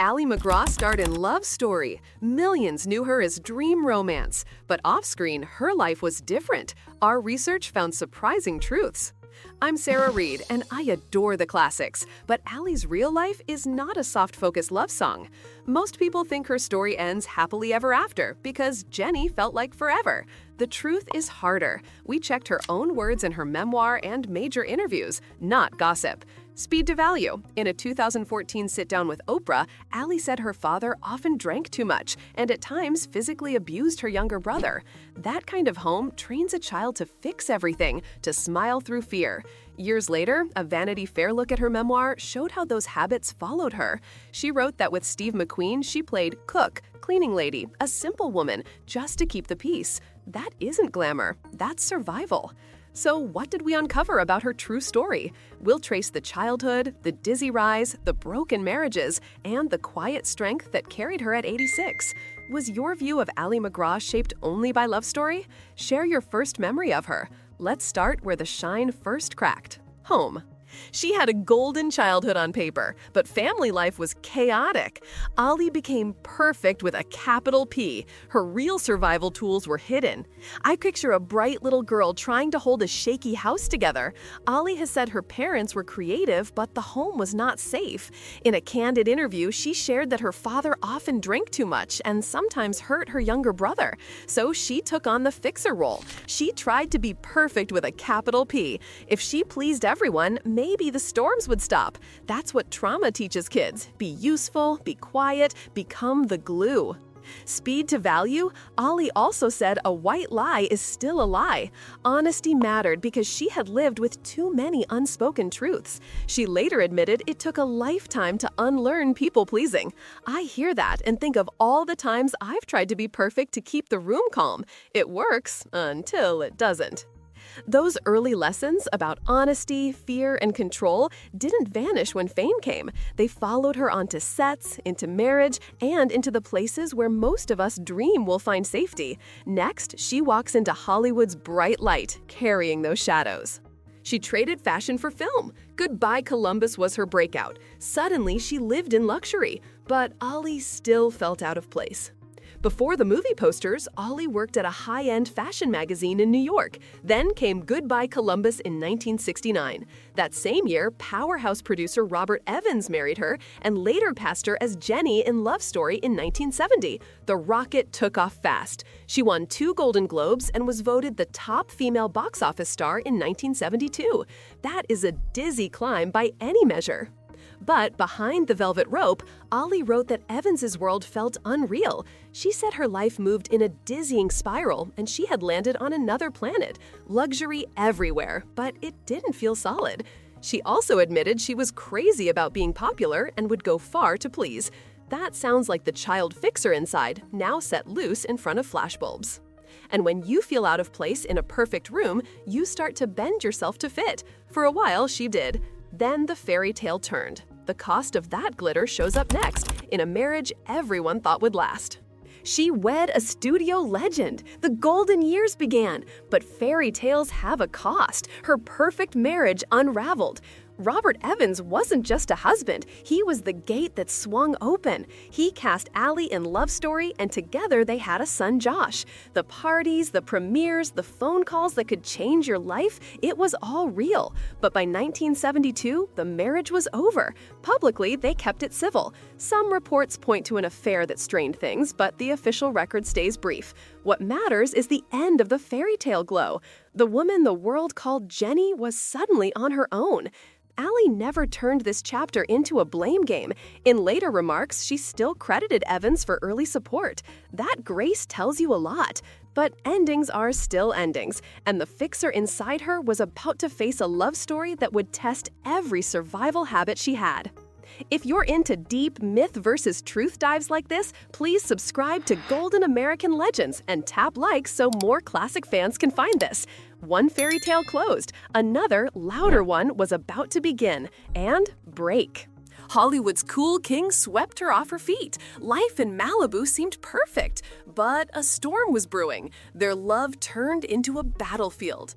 Ali MacGraw starred in Love Story. Millions knew her as dream romance, but off-screen, her life was different. Our research found surprising truths. I'm Sarah Reed, and I adore the classics, but Ali's real life is not a soft-focused love song. Most people think her story ends happily ever after because Jenny felt like forever. The truth is harder. We checked her own words in her memoir and major interviews, not gossip. Speed to value. In a 2014 sit-down with Oprah, Ali said her father often drank too much and at times physically abused her younger brother. That kind of home trains a child to fix everything, to smile through fear. Years later, a Vanity Fair look at her memoir showed how those habits followed her. She wrote that with Steve McQueen, she played cook, cleaning lady, a simple woman, just to keep the peace. That isn't glamour, that's survival. So what did we uncover about her true story? We'll trace the childhood, the dizzy rise, the broken marriages, and the quiet strength that carried her at 86. Was your view of Ali MacGraw shaped only by Love Story? Share your first memory of her. Let's start where the shine first cracked. Home. She had a golden childhood on paper, but family life was chaotic. Ali became perfect with a capital P. Her real survival tools were hidden. I picture a bright little girl trying to hold a shaky house together. Ali has said her parents were creative, but the home was not safe. In a candid interview, she shared that her father often drank too much and sometimes hurt her younger brother. So she took on the fixer role. She tried to be perfect with a capital P. If she pleased everyone, maybe the storms would stop. That's what trauma teaches kids. Be useful, be quiet, become the glue. Speed to value. Ali also said a white lie is still a lie. Honesty mattered because she had lived with too many unspoken truths. She later admitted it took a lifetime to unlearn people-pleasing. I hear that and think of all the times I've tried to be perfect to keep the room calm. It works until it doesn't. Those early lessons about honesty, fear, and control didn't vanish when fame came. They followed her onto sets, into marriage, and into the places where most of us dream we'll find safety. Next, she walks into Hollywood's bright light, carrying those shadows. She traded fashion for film. Goodbye Columbus was her breakout. Suddenly, she lived in luxury, but Ali still felt out of place. Before the movie posters, Ali worked at a high-end fashion magazine in New York. Then came Goodbye Columbus in 1969. That same year, powerhouse producer Robert Evans married her and later passed her as Jenny in Love Story in 1970. The rocket took off fast. She won 2 Golden Globes and was voted the top female box office star in 1972. That is a dizzy climb by any measure. But behind the velvet rope, Ali wrote that Evans's world felt unreal. She said her life moved in a dizzying spiral and she had landed on another planet. Luxury everywhere, but it didn't feel solid. She also admitted she was crazy about being popular and would go far to please. That sounds like the child fixer inside, now set loose in front of flashbulbs. And when you feel out of place in a perfect room, you start to bend yourself to fit. For a while, she did. Then the fairy tale turned. The cost of that glitter shows up next, in a marriage everyone thought would last. She wed a studio legend. The golden years began, but fairy tales have a cost. Her perfect marriage unraveled. Robert Evans wasn't just a husband, he was the gate that swung open. He cast Ali in Love Story, and together they had a son, Josh. The parties, the premieres, the phone calls that could change your life, it was all real. But by 1972, the marriage was over. Publicly, they kept it civil. Some reports point to an affair that strained things, but the official record stays brief. What matters is the end of the fairy tale glow. The woman the world called Jenny was suddenly on her own. Ali never turned this chapter into a blame game. In later remarks, she still credited Evans for early support. That grace tells you a lot. But endings are still endings, and the fixer inside her was about to face a love story that would test every survival habit she had. If you're into deep myth versus truth dives like this, please subscribe to Golden American Legends and tap like so more classic fans can find this. One fairy tale closed, another, louder one was about to begin and break. Hollywood's cool king swept her off her feet. Life in Malibu seemed perfect, but a storm was brewing. Their love turned into a battlefield.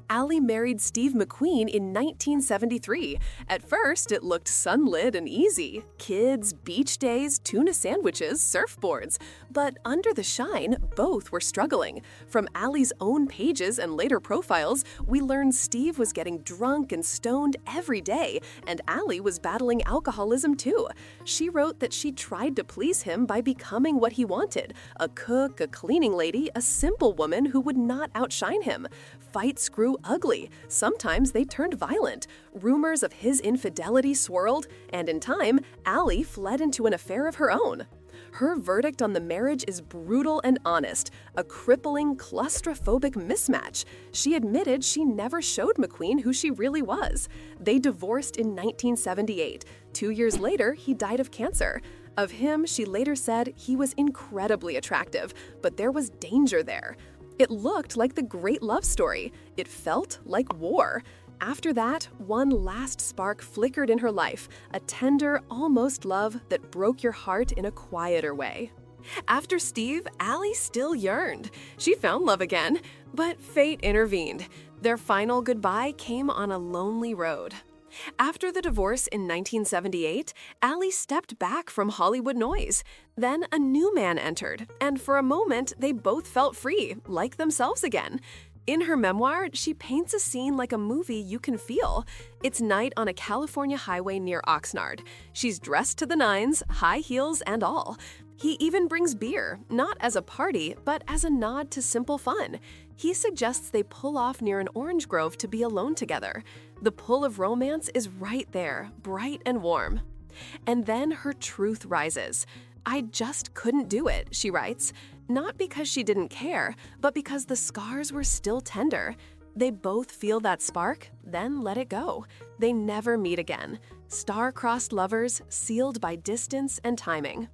Allie married Steve McQueen in 1973. At first, it looked sunlit and easy. Kids, beach days, tuna sandwiches, surfboards. But under the shine, both were struggling. From Allie's own pages and later profiles, we learned Steve was getting drunk and stoned every day, and Allie was battling alcoholism too. She wrote that she tried to please him by becoming what he wanted: a cook, a cleaning lady, a simple woman who would not outshine him. Fights grew ugly. Sometimes they turned violent. Rumors of his infidelity swirled, and in time, Allie fled into an affair of her own. Her verdict on the marriage is brutal and honest, a crippling, claustrophobic mismatch. She admitted she never showed McQueen who she really was. They divorced in 1978. 2 years later, he died of cancer. Of him, she later said he was incredibly attractive, but there was danger there. It looked like the great love story. It felt like war. After that, one last spark flickered in her life, a tender, almost love that broke your heart in a quieter way. After Steve, Allie still yearned. She found love again, but fate intervened. Their final goodbye came on a lonely road. After the divorce in 1978, Allie stepped back from Hollywood noise. Then a new man entered, and for a moment, they both felt free, like themselves again. In her memoir, she paints a scene like a movie you can feel. It's night on a California highway near Oxnard. She's dressed to the nines, high heels and all. He even brings beer, not as a party, but as a nod to simple fun. He suggests they pull off near an orange grove to be alone together. The pull of romance is right there, bright and warm. And then her truth rises. "I just couldn't do it," she writes. Not because she didn't care, but because the scars were still tender. They both feel that spark, then let it go. They never meet again. Star-crossed lovers, sealed by distance and timing.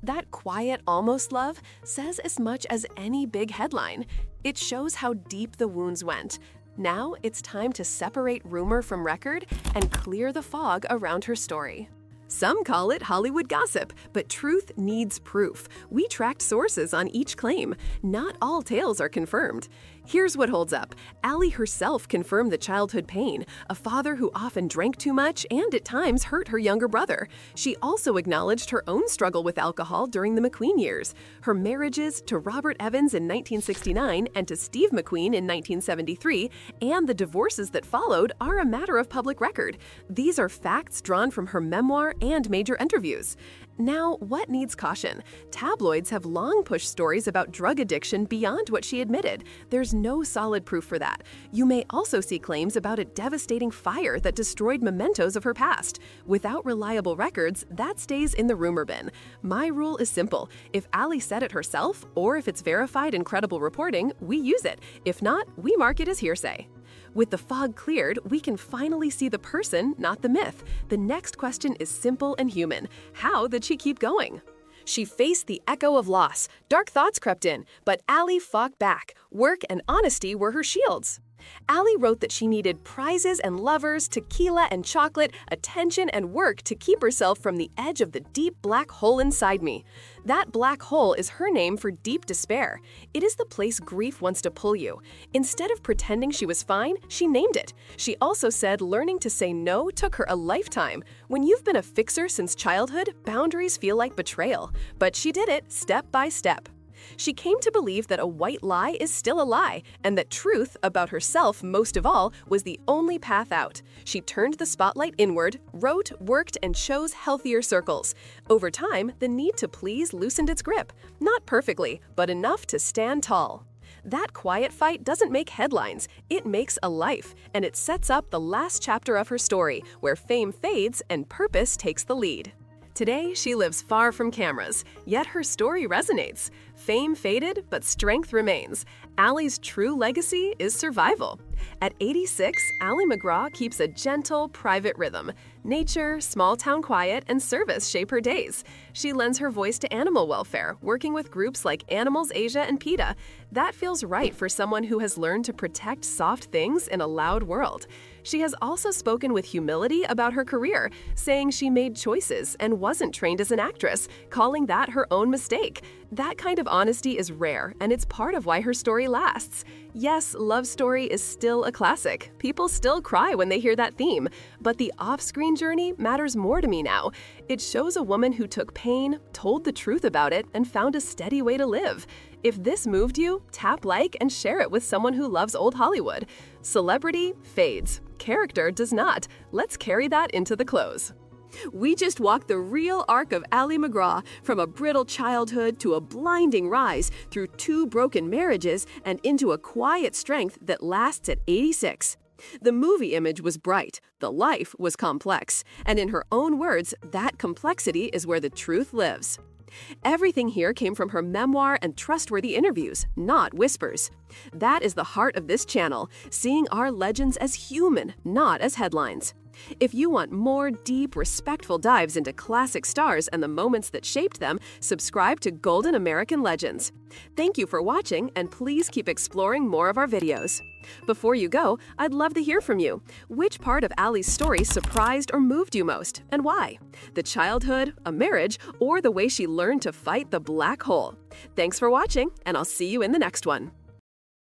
That quiet, almost love says as much as any big headline. It shows how deep the wounds went. Now it's time to separate rumor from record and clear the fog around her story. Some call it Hollywood gossip, but truth needs proof. We tracked sources on each claim. Not all tales are confirmed. Here's what holds up. Allie herself confirmed the childhood pain, a father who often drank too much and at times hurt her younger brother. She also acknowledged her own struggle with alcohol during the McQueen years. Her marriages to Robert Evans in 1969 and to Steve McQueen in 1973, and the divorces that followed are a matter of public record. These are facts drawn from her memoir and major interviews. Now, what needs caution? Tabloids have long pushed stories about drug addiction beyond what she admitted. There's no solid proof for that. You may also see claims about a devastating fire that destroyed mementos of her past. Without reliable records, that stays in the rumor bin. My rule is simple. If Allie said it herself, or if it's verified in credible reporting, we use it. If not, we mark it as hearsay. With the fog cleared, we can finally see the person, not the myth. The next question is simple and human. How did she keep going? She faced the echo of loss. Dark thoughts crept in, but Allie fought back. Work and honesty were her shields. Allie wrote that she needed prizes and lovers, tequila and chocolate, attention and work to keep herself from the edge of the deep black hole inside me. That black hole is her name for deep despair. It is the place grief wants to pull you. Instead of pretending she was fine, she named it. She also said learning to say no took her a lifetime. When you've been a fixer since childhood, boundaries feel like betrayal. But she did it step by step. She came to believe that a white lie is still a lie, and that truth, about herself most of all, was the only path out. She turned the spotlight inward, wrote, worked, and chose healthier circles. Over time, the need to please loosened its grip. Not perfectly, but enough to stand tall. That quiet fight doesn't make headlines, it makes a life, and it sets up the last chapter of her story, where fame fades and purpose takes the lead. Today, she lives far from cameras, yet her story resonates. Fame faded, but strength remains. Allie's true legacy is survival. At 86, Allie MacGraw keeps a gentle, private rhythm. Nature, small-town quiet, and service shape her days. She lends her voice to animal welfare, working with groups like Animals Asia and PETA. That feels right for someone who has learned to protect soft things in a loud world. She has also spoken with humility about her career, saying she made choices and wasn't trained as an actress, calling that her own mistake. That kind of honesty is rare, and it's part of why her story lasts. Yes, Love Story is still a classic. People still cry when they hear that theme. But the off-screen journey matters more to me now. It shows a woman who took pain, told the truth about it, and found a steady way to live. If this moved you, tap like and share it with someone who loves old Hollywood. Celebrity fades. Character does not. Let's carry that into the close. We just walked the real arc of Ally MacGraw, from a brittle childhood to a blinding rise, through 2 broken marriages and into a quiet strength that lasts at 86. The movie image was bright, the life was complex, and in her own words, that complexity is where the truth lives. Everything here came from her memoir and trustworthy interviews, not whispers. That is the heart of this channel, seeing our legends as human, not as headlines. If you want more deep, respectful dives into classic stars and the moments that shaped them, subscribe to Golden American Legends. Thank you for watching, and please keep exploring more of our videos. Before you go, I'd love to hear from you. Which part of Ally's story surprised or moved you most, and why? The childhood, a marriage, or the way she learned to fight the black hole? Thanks for watching, and I'll see you in the next one.